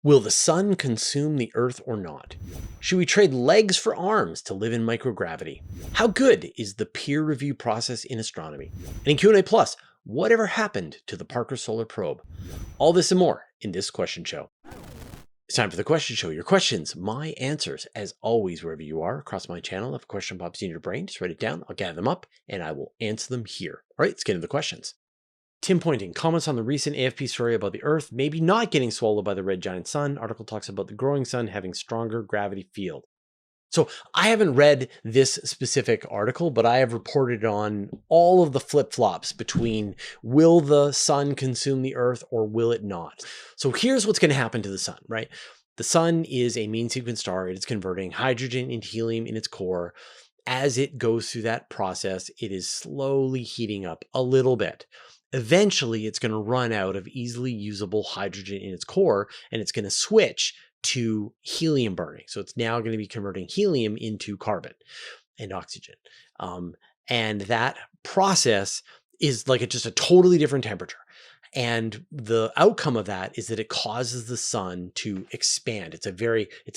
Will the sun consume the earth or not? Should we trade legs for arms to live in microgravity? How good is the peer review process in astronomy? And in Q&A Plus, whatever happened to the Parker Solar Probe? All this and more in this question show. It's time for the question show. Your questions, my answers, as always, wherever you are across my channel. If a question pops in your brain, just write it down. I'll gather them up and I will answer them here. All right, let's get into the questions. Tim Pointing comments on the recent AFP story about the Earth maybe not getting swallowed by the red giant sun. Article talks about the growing sun having stronger gravity field. So I haven't read this specific article, but I have reported on all of the flip-flops between will the sun consume the Earth or will it not? So here's what's going to happen to the sun, right? The sun is a mean sequence star. It is converting hydrogen into helium in its core. As it goes through that process, it is slowly heating up a little bit. Eventually, it's going to run out of easily usable hydrogen in its core, and it's going to switch to helium burning. So it's now going to be converting helium into carbon and oxygen. And that process is like just a totally different temperature. And the outcome of that is that it causes the sun to expand. It's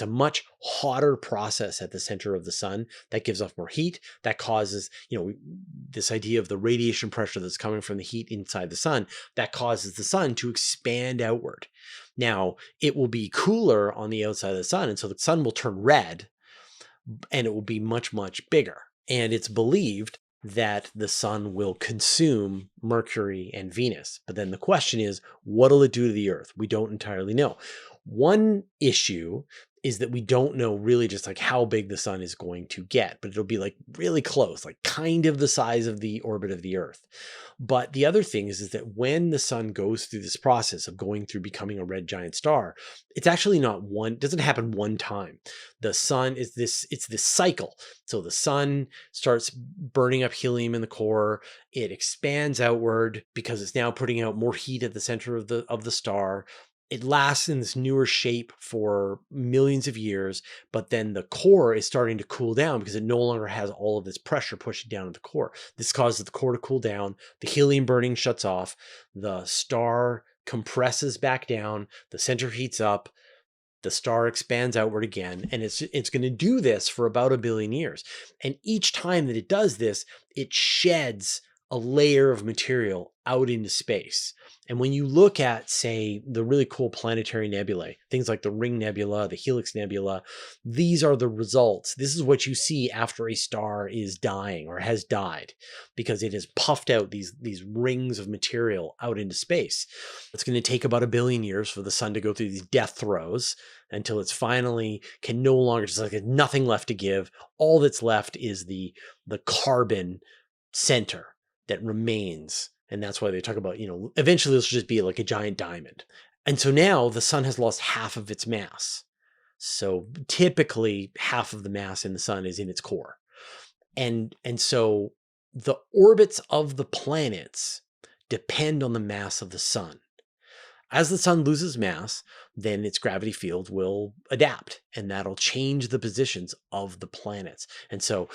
a much hotter process at the center of the sun that gives off more heat. That causes, this idea of the radiation pressure that's coming from the heat inside the sun, that causes the sun to expand outward. Now, it will be cooler on the outside of the sun, and so the sun will turn red, and it will be much, much bigger. And it's believed that the sun will consume Mercury and Venus. But then the question is, what'll it do to the Earth? We don't entirely know. One issue is that we don't know really just like how big the sun is going to get, but it'll be like really close, like kind of the size of the orbit of the Earth. But the other thing is that when the sun goes through this process of going through becoming a red giant star, it's actually doesn't happen one time. The sun is it's this cycle. So the sun starts burning up helium in the core. It expands outward because it's now putting out more heat at the center of the star. It lasts in this newer shape for millions of years, but then the core is starting to cool down because it no longer has all of this pressure pushing down at the core. This causes the core to cool down. The helium burning shuts off. The star compresses back down. The center heats up. The star expands outward again, and it's going to do this for about 1 billion years. And each time that it does this, it sheds a layer of material out into space. And when you look at, say, the really cool planetary nebulae, things like the Ring Nebula, the Helix Nebula, these are the results. This is what you see after a star is dying or has died, because it has puffed out these rings of material out into space. It's going to take about 1 billion years for the sun to go through these death throes until it's finally can no longer, just like nothing left to give. All that's left is the carbon center that remains. And that's why they talk about, eventually this will just be like a giant diamond. And so now the sun has lost half of its mass. So typically half of the mass in the sun is in its core. And so the orbits of the planets depend on the mass of the sun. As the sun loses mass, then its gravity field will adapt, and that'll change the positions of the planets. And so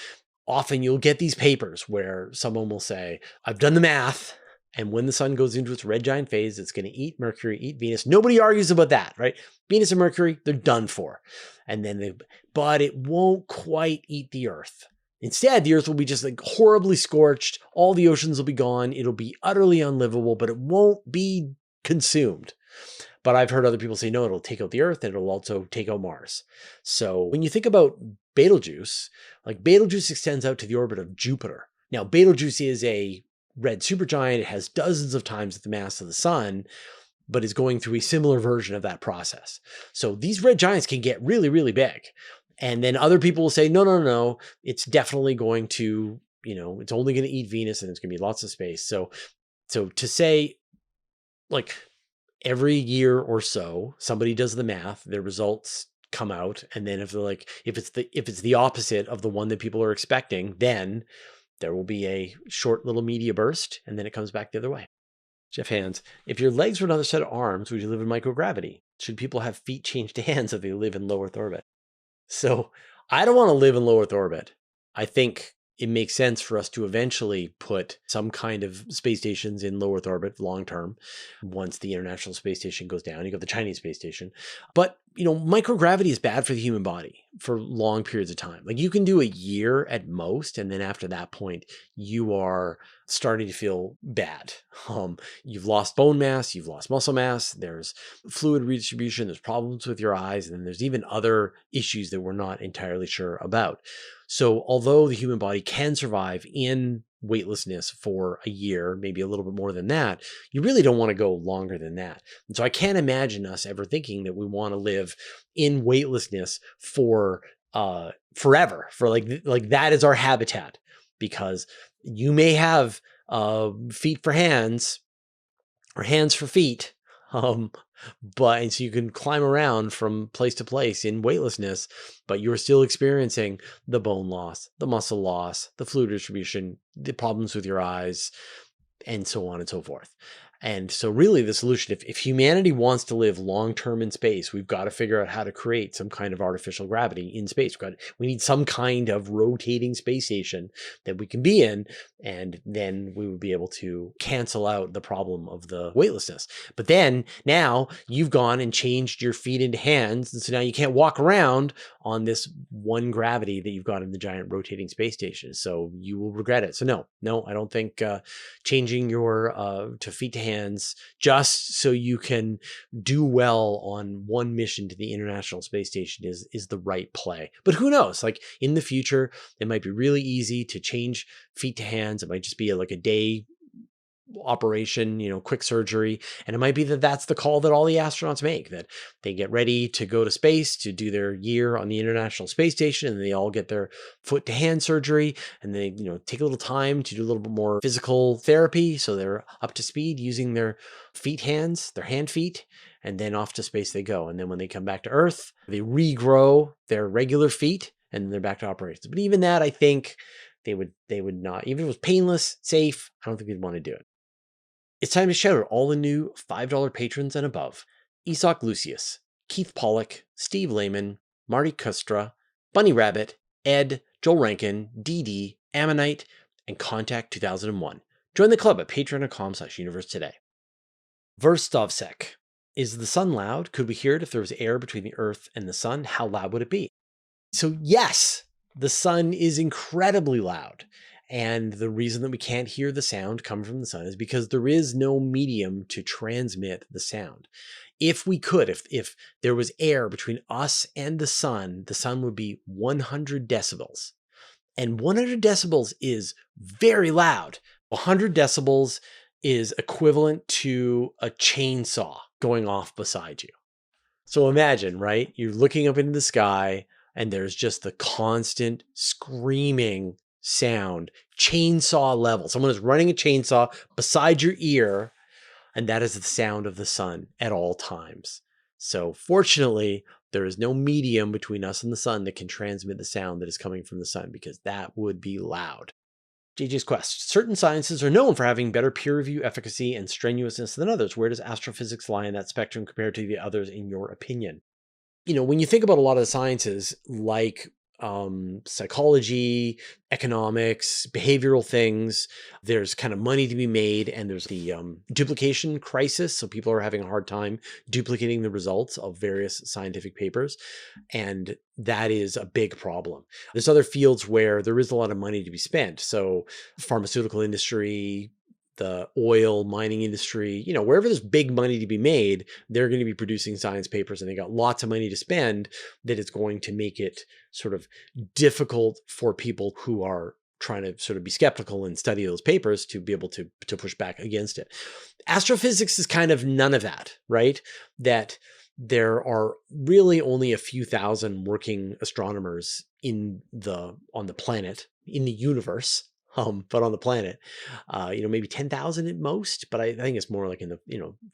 often you'll get these papers where someone will say, I've done the math, and when the sun goes into its red giant phase, it's going to eat Mercury, eat Venus. Nobody argues about that, right? Venus and Mercury, they're done for. And then but it won't quite eat the Earth. Instead, the Earth will be just like horribly scorched. All the oceans will be gone. It'll be utterly unlivable, but it won't be consumed. But I've heard other people say, no, it'll take out the Earth and it'll also take out Mars. So when you think about Betelgeuse, like Betelgeuse extends out to the orbit of Jupiter. Now, Betelgeuse is a red supergiant. It has dozens of times the mass of the sun, but is going through a similar version of that process. So these red giants can get really, really big. And then other people will say, no, it's definitely going to, it's only going to eat Venus and it's going to be lots of space. So to say, like, every year or so, somebody does the math, their results come out, and then if it's the opposite of the one that people are expecting, then there will be a short little media burst, and then it comes back the other way. Jeff Hands, if your legs were another set of arms, would you live in microgravity? Should people have feet changed to hands if they live in low Earth orbit? So I don't want to live in low Earth orbit. I think it makes sense for us to eventually put some kind of space stations in low Earth orbit long term. Once the International Space Station goes down, you got the Chinese space station. But, microgravity is bad for the human body for long periods of time. Like you can do a year at most. And then after that point, you are starting to feel bad. You've lost bone mass, you've lost muscle mass, there's fluid redistribution, there's problems with your eyes, and then there's even other issues that we're not entirely sure about. So although the human body can survive in weightlessness for a year, maybe a little bit more than that, you really don't want to go longer than that. And so I can't imagine us ever thinking that we want to live in weightlessness for forever, for like that is our habitat, because you may have feet for hands or hands for feet, but and so you can climb around from place to place in weightlessness, but you're still experiencing the bone loss, the muscle loss, the fluid distribution, the problems with your eyes, and so on and so forth. And so really the solution, if humanity wants to live long-term in space, we've got to figure out how to create some kind of artificial gravity in space. We need some kind of rotating space station that we can be in, and then we would be able to cancel out the problem of the weightlessness. But then now you've gone and changed your feet into hands, and so now you can't walk around on this one gravity that you've got in the giant rotating space station. So you will regret it. So no, I don't think changing your to feet to hands just so you can do well on one mission to the International Space Station is the right play. But who knows? Like in the future, it might be really easy to change feet to hands. It might just be like a day operation, quick surgery. And it might be that that's the call that all the astronauts make, that they get ready to go to space to do their year on the International Space Station, and they all get their foot to hand surgery, and they, take a little time to do a little bit more physical therapy. So they're up to speed using their hands, their hand feet, and then off to space they go. And then when they come back to Earth, they regrow their regular feet and then they're back to operations. But even that, I think they would not, even if it was painless, safe, I don't think they'd want to do it. It's time to shout out all the new $5 patrons and above: Isak Lucius, Keith Pollock, Steve Lehman, Marty Kustra, Bunny Rabbit, Ed, Joel Rankin, DD, Ammonite, and Contact 2001. Join the club at patreon.com/universe today. Verstovsek. Is the sun loud? Could we hear it if there was air between the Earth and the sun? How loud would it be? So yes, the sun is incredibly loud. And the reason that we can't hear the sound come from the sun is because there is no medium to transmit the sound. If we could, if there was air between us and the sun would be 100 decibels. And 100 decibels is very loud. 100 decibels is equivalent to a chainsaw going off beside you. So imagine, right? You're looking up into the sky and there's just the constant screaming sound, chainsaw level. Someone is running a chainsaw beside your ear, and that is the sound of the sun at all times. So fortunately, there is no medium between us and the sun that can transmit the sound that is coming from the sun, because that would be loud. JJ's Quest. Certain sciences are known for having better peer review efficacy and strenuousness than others. Where does astrophysics lie in that spectrum compared to the others, in your opinion? When you think about a lot of the sciences like psychology, economics, behavioral things, there's kind of money to be made, and there's the duplication crisis. So people are having a hard time duplicating the results of various scientific papers, and that is a big problem. There's other fields where there is a lot of money to be spent. So pharmaceutical industry, the oil mining industry, wherever there's big money to be made, they're going to be producing science papers, and they got lots of money to spend. That is going to make it sort of difficult for people who are trying to sort of be skeptical and study those papers to be able to push back against it. Astrophysics is kind of none of that, right? That there are really only a few thousand working astronomers on the planet, in the universe. But on the planet, maybe 10,000 at most, but I think it's more like in the,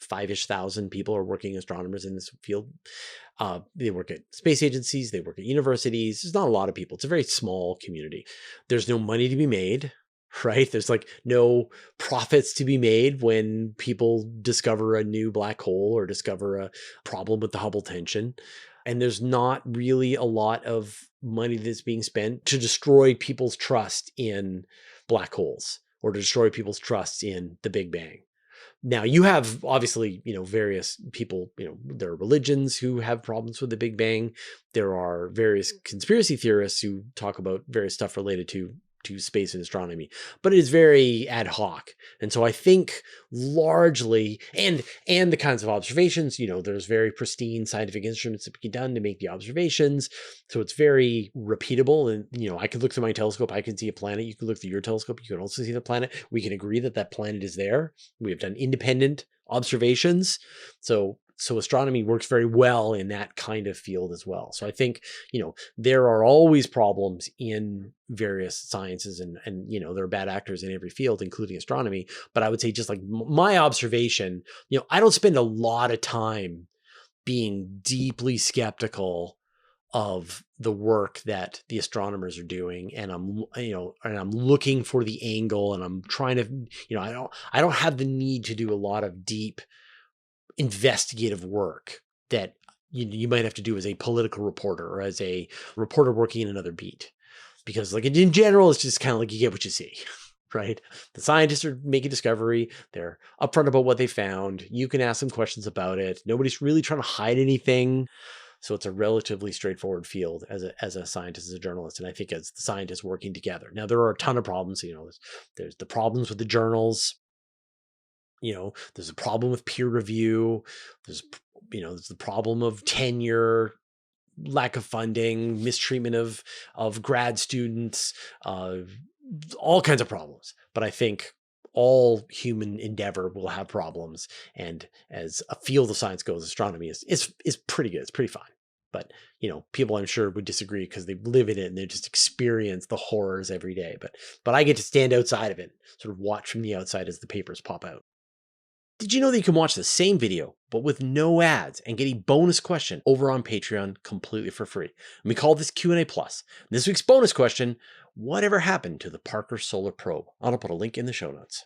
5-ish thousand people are working astronomers in this field. They work at space agencies, they work at universities. There's not a lot of people. It's a very small community. There's no money to be made right? There's like no profits to be made when people discover a new black hole or discover a problem with the Hubble tension. And there's not really a lot of money that's being spent to destroy people's trust in black holes or to destroy people's trust in the Big Bang. Now you have obviously, various people, there are religions who have problems with the Big Bang. There are various conspiracy theorists who talk about various stuff related to space and astronomy, but it is very ad hoc. And so I think largely, and the kinds of observations, there's very pristine scientific instruments that can be done to make the observations. So it's very repeatable. And, I could look through my telescope, I can see a planet. You can look through your telescope, you can also see the planet. We can agree that that planet is there. We have done independent observations. So astronomy works very well in that kind of field as well. So I think, there are always problems in various sciences and there are bad actors in every field, including astronomy. But I would say just like my observation, I don't spend a lot of time being deeply skeptical of the work that the astronomers are doing. And I'm looking for the angle and I'm trying to, I don't have the need to do a lot of deep investigative work that you might have to do as a political reporter or as a reporter working in another beat, because like in general, it's just kind of like you get what you see, right? The scientists are making discovery. They're upfront about what they found. You can ask them questions about it. Nobody's really trying to hide anything. So it's a relatively straightforward field as a scientist, as a journalist. And I think as the scientists working together. Now, there are a ton of problems. There's the problems with the journals. There's a problem with peer review. There's the problem of tenure, lack of funding, mistreatment of grad students, all kinds of problems. But I think all human endeavor will have problems. And as a field of science goes, astronomy is pretty good. It's pretty fine. But, people I'm sure would disagree because they live in it and they just experience the horrors every day. But I get to stand outside of it, sort of watch from the outside as the papers pop out. Did you know that you can watch the same video, but with no ads and get a bonus question over on Patreon completely for free? And we call this Q&A Plus. This week's bonus question, whatever happened to the Parker Solar Probe? I'll put a link in the show notes.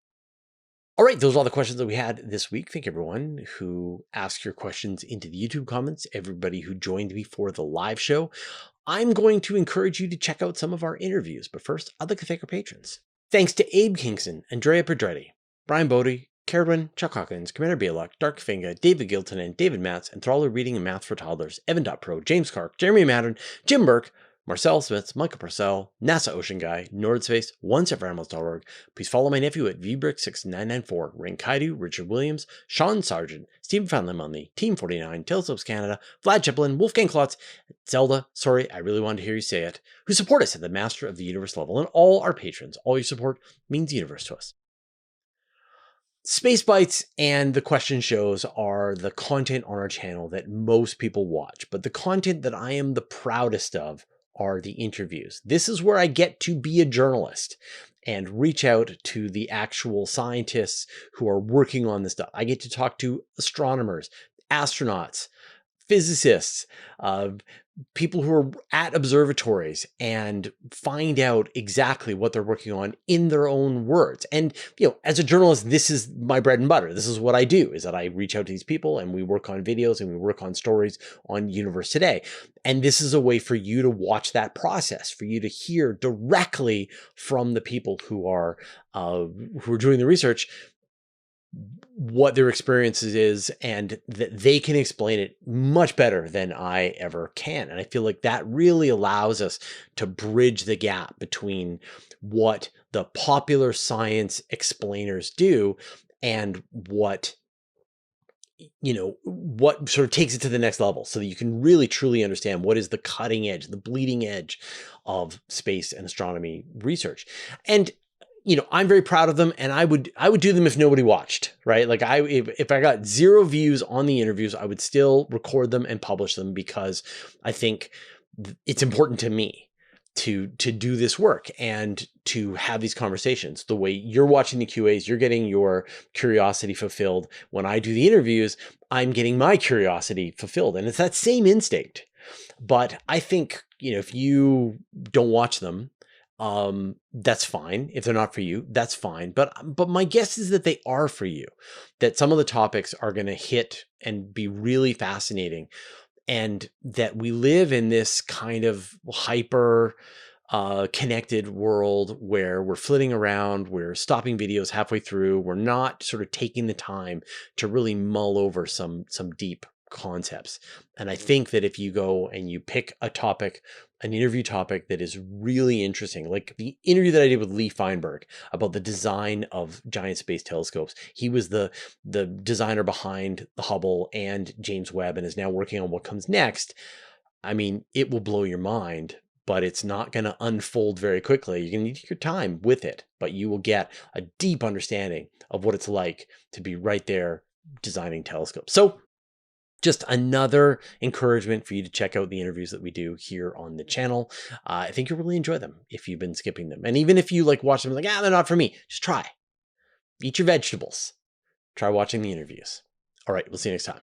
All right, those are all the questions that we had this week. Thank everyone who asked your questions into the YouTube comments, everybody who joined me for the live show. I'm going to encourage you to check out some of our interviews, but first, I'd like to thank our patrons. Thanks to Abe Kingston, Andrea Pedretti, Brian Bodie, Carolyn, Chuck Hawkins, Commander Bielak, Dark Finga, David Giltonen, David Matz, Enthraled Reading and Math for Toddlers, Evan.pro, James Clark, Jeremy Madden, Jim Burke, Marcel Smith, Michael Purcell, NASA Ocean Guy, Nordspace, OneStepForAnimals.org. Please follow my nephew at VBrick6994, Ring Kaidu, Richard Williams, Sean Sargent, Stephen Fanlemonley, Team 49, Telescopes Canada, Vlad Chaplin, Wolfgang Klotz, Zelda, sorry, I really wanted to hear you say it, who support us at the Master of the Universe level, and all our patrons. All your support means the universe to us. Space Bites and the question shows are the content on our channel that most people watch, but the content that I am the proudest of are the interviews. This is where I get to be a journalist and reach out to the actual scientists who are working on this stuff. I get to talk to astronomers, astronauts, physicists, people who are at observatories and find out exactly what they're working on in their own words. And, as a journalist, this is my bread and butter. This is what I do, is that I reach out to these people and we work on videos and we work on stories on Universe Today. And this is a way for you to watch that process, for you to hear directly from the people who are doing the research what their experiences is, and that they can explain it much better than I ever can. And I feel like that really allows us to bridge the gap between what the popular science explainers do and what sort of takes it to the next level, so that you can really truly understand what is the cutting edge, the bleeding edge of space and astronomy research. And I'm very proud of them, and I would do them if nobody watched, right? Like if I got 0 views on the interviews, I would still record them and publish them, because I think it's important to me to do this work and to have these conversations. The way you're watching the QAs, you're getting your curiosity fulfilled. When I do the interviews, I'm getting my curiosity fulfilled, and it's that same instinct. But I think, if you don't watch them, That's fine. If they're not for you, that's fine. But my guess is that they are for you, that some of the topics are going to hit and be really fascinating, and that we live in this kind of hyper connected world where we're flitting around, we're stopping videos halfway through, we're not sort of taking the time to really mull over some deep concepts. And I think that if you go and you pick a topic, an interview topic that is really interesting, like the interview that I did with Lee Feinberg about the design of giant space telescopes. He was the designer behind the Hubble and James Webb and is now working on what comes next. I mean, it will blow your mind, but it's not going to unfold very quickly. You're going to need your time with it, but you will get a deep understanding of what it's like to be right there designing telescopes. So just another encouragement for you to check out the interviews that we do here on the channel. I think you'll really enjoy them if you've been skipping them. And even if you like watch them like, they're not for me, just try. Eat your vegetables. Try watching the interviews. All right, we'll see you next time.